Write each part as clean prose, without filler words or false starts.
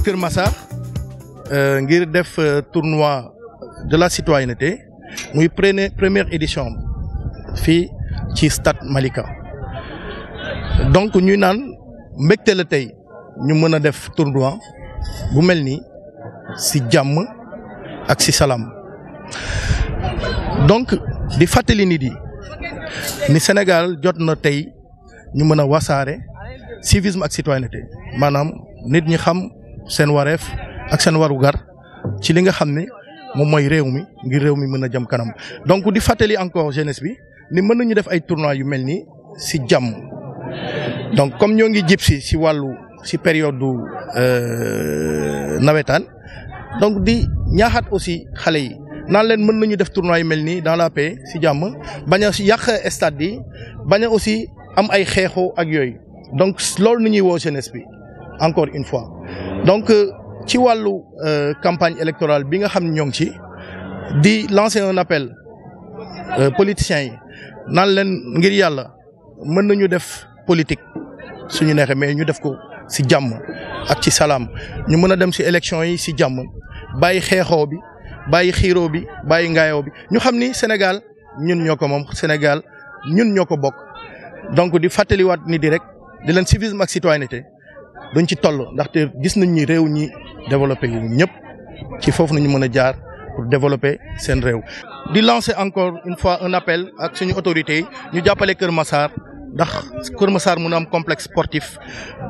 Kër Massar ngir def tournoi de la citoyenneté muy première édition fii ci stade Malika donc ñuy naan mbégte la tey ñu mën a def tournoi bu mel nii ci jàmm ak ci salaam donc di fàttali nit yi ni Sénégal jot na tey ñu mën a wasaare civisme ak citoyenneté maanaam nit ñi xam seen wareef ak seen warugar ci li nga xam ne moom mooy réew mi ngir réew mi mën a jëm kanam donc di fàttali encore jeunesse bi ni mën nañu def ay tournois yu mel nii ci jàmm donc comme ñoo ngi jib ci wàllu ci période du nawetaan donc di ñaaxaat aussi xale yi naan leen mën nañu def tournoi yu mel nii dans la paix ci jàmm bañ a yàq stade bi bañ a aussi am ay xeexoo ak yooyu donc loolu ni ñuy woo jeunesse bi encore une fois donc ci wàllu campagne électorale bi nga xam ne ñoo ngi ci di lancer un appel politiciens yi naan leen ngir yàlla mën nañu def politique suñu neexee mais ñu def ko ci jàmm ak ci salaam ñu mën a dem ci élection yi ci jàmm bàyyi xeexoo bi bàyyi xiiroo bi bàyyi ngaayoo bi ñu xam ni Sénégal ñun ñoo ko moom Sénégal ñun ñoo ko bokk donc di fàttaliwaat ni di rek di leen civisme ak citoyenneté duñ ci toll ndaxte gis nañ ni réew ñi développé yu ñëpp ci foofu nañu mën a jaar pour développer seen réew. di lancer encore une fois un appel ak suñu autorités yi ñu jàppale Kër Massar ndax Kër Massar mun a am complexe sportif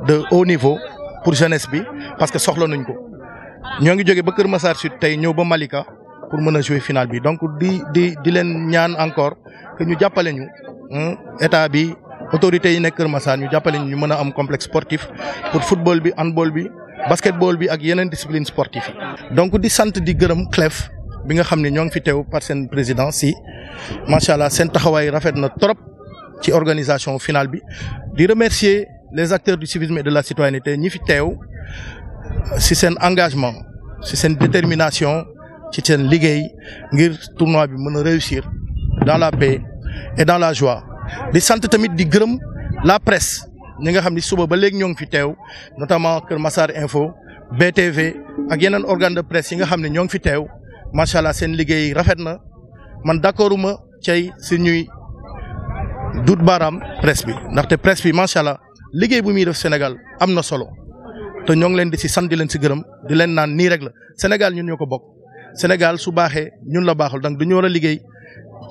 de haut niveau pour jeunesse bi parce que soxla nañ ko ñoo ngi jógee ba Kër Massar Sud tey ñëw ba Malika pour mën a jouer finale bi donc di leen ñaan encore que ñu jàppale ñu état bi. autorités yi nekk Kër Massar ñu jàppale ñu mën a am complexe sportif pour football bi handball bi basketball bi ak yeneen discipline sportive yi. donc di sant di gërëm CLEF bi nga xam ne ñoo ngi fi teew par seen président si macha allah seen taxawaay rafet na trop ci organisation finale bi. di remercier les acteurs du civisme et de la citoyenneté ñi fi teew si seen engagement si seen détermination ci seen liggéey ngir tournoi bi mën a réussir dans la paix et dans la joie. di sant tamit di gërëm la presse ñi nga xam ni suba ba léegi ñoo ngi fi teew notamment Kër Massar Info BTV ak yeneen organe de presse yi nga xam ne ñoo ngi fi teew macha allah seen liggéey rafet na man d'accorduma cay si ñuy dut baaraam presse bi ndaxte presse bi macha allah liggéey bu muy def Sénégal am na solo te ñoo ngi leen di si sant di leen si gërëm di leen naan nii rek la Sénégal ñun ñoo ko bokk Sénégal su baaxee ñun la baaxul donc dañu war a liggéey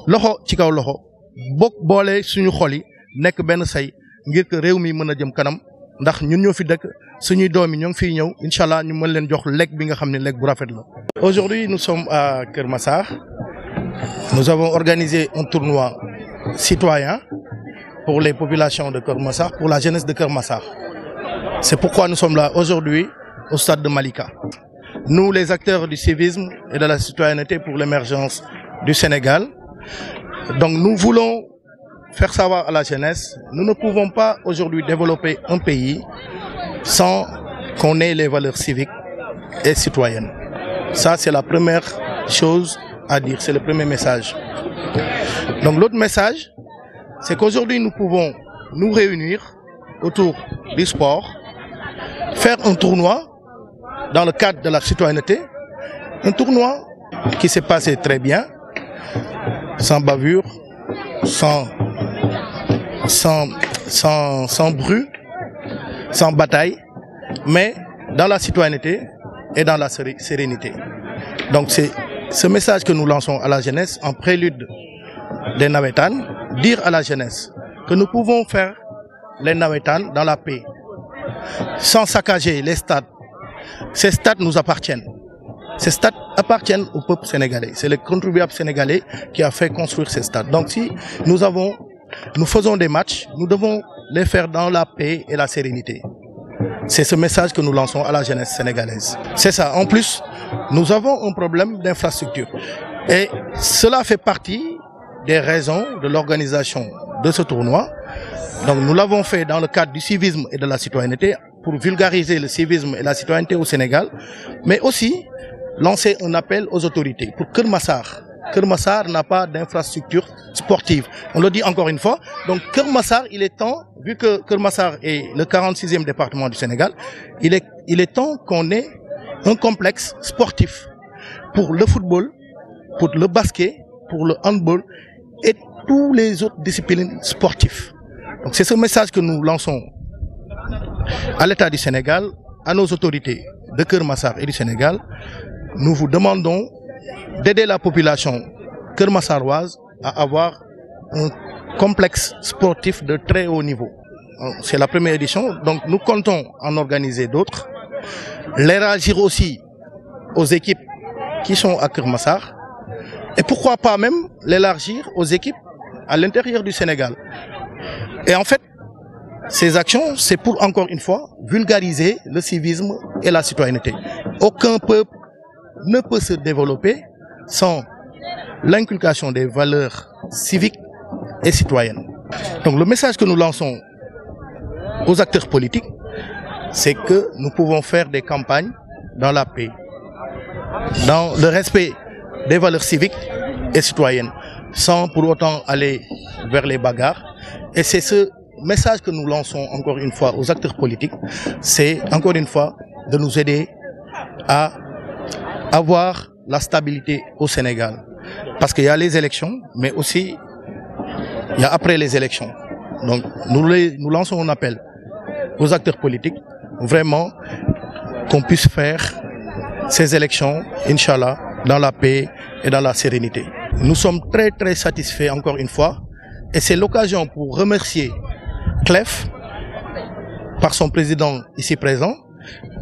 loxo ci kaw loxo. bokk boole suñu xol yi nekk benn say ngir que réew mi mën a jëm kanam ndax ñun ñoo fi dëkk suñuy doom yi ñoo ngi fiy ñëw incha allah ñu mën leen jox lekk bi nga xam ne lekk bu rafet la. Aujourd'hui nous sommes à Kër Massar. Nous avons organisé un tournoi citoyen pour les populations de Kër Massar, pour la jeunesse de Kër Massar. C'est pourquoi nous sommes là aujourd'hui au stade de Malika. Nous, les acteurs du civisme et de la citoyenneté pour l'émergence du Sénégal. Donc nous voulons faire savoir à la jeunesse, nous ne pouvons pas aujourd'hui développer un pays sans qu'on ait les valeurs civiques et citoyennes. Ça, c'est la première chose à dire, c'est le premier message. Donc l'autre message, c'est qu'aujourd'hui nous pouvons nous réunir autour du sport, faire un tournoi dans le cadre de la citoyenneté, un tournoi qui s'est passé très bien, sans bavure, sans bruit, sans bataille, mais dans la citoyenneté et dans la sérénité. Donc c'est ce message que nous lançons à la jeunesse en prélude des navétanes, dire à la jeunesse que nous pouvons faire les navétanes dans la paix, sans saccager les stades. Ces stades nous appartiennent. Ces stades appartiennent au peuple sénégalais. C'est le contribuable sénégalais qui a fait construire ces stades. Donc si nous faisons des matchs, nous devons les faire dans la paix et la sérénité. C'est ce message que nous lançons à la jeunesse sénégalaise. C'est ça. En plus, nous avons un problème d'infrastructure. Et cela fait partie des raisons de l'organisation de ce tournoi. Donc nous l'avons fait dans le cadre du civisme et de la citoyenneté pour vulgariser le civisme et la citoyenneté au Sénégal, mais aussi lancer un appel aux autorités pour Kër Massar Kermassar n'a pas d'infrastructure sportive. On le dit encore une fois. Donc Kermassar, il est temps, vu que Kermassar est le 46e département du Sénégal, il est temps qu'on ait un complexe sportif pour le football, pour le basket, pour le handball et toutes les autres disciplines sportives. Donc c'est ce message que nous lançons à l'État du Sénégal, à nos autorités de Kermassar et du Sénégal. Nous vous demandons d'aider la population kermassaroise à avoir un complexe sportif de très haut niveau. C'est la première édition, donc nous comptons en organiser d'autres, l'élargir aussi aux équipes qui sont à Kermassar et pourquoi pas même l'élargir aux équipes à l'intérieur du Sénégal. Et en fait, ces actions, c'est pour encore une fois vulgariser le civisme et la citoyenneté. Aucun peuple ne peut se développer sans l'inculcation des valeurs civiques et citoyennes. Donc le message que nous lançons aux acteurs politiques, c'est que nous pouvons faire des campagnes dans la paix, dans le respect des valeurs civiques et citoyennes, sans pour autant aller vers les bagarres. Et c'est ce message que nous lançons encore une fois aux acteurs politiques, c'est encore une fois de nous aider à avoir la stabilité au Sénégal. Parce qu'il y a les élections, mais aussi il y a après les élections. Donc nous lançons un appel aux acteurs politiques, vraiment qu'on puisse faire ces élections, Inch'Allah, dans la paix et dans la sérénité. Nous sommes très satisfaits encore une fois et c'est l'occasion pour remercier CLEF par son président ici présent,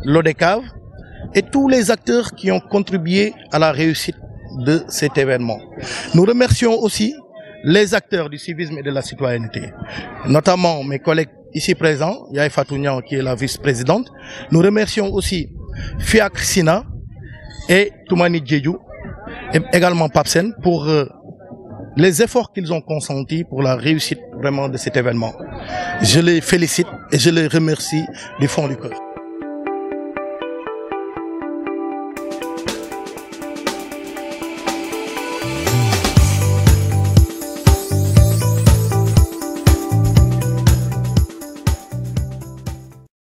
l'ODECAV et tous les acteurs qui ont contribué à la réussite de cet événement. Nous remercions aussi les acteurs du civisme et de la citoyenneté, notamment mes collègues ici présents, Yaye Fatou Niang qui est la vice-présidente. Nous remercions aussi Fiak Sina et Toumani Djedjou, et également Papsen pour les efforts qu'ils ont consentis pour la réussite vraiment de cet événement. Je les félicite et je les remercie du fond du cœur.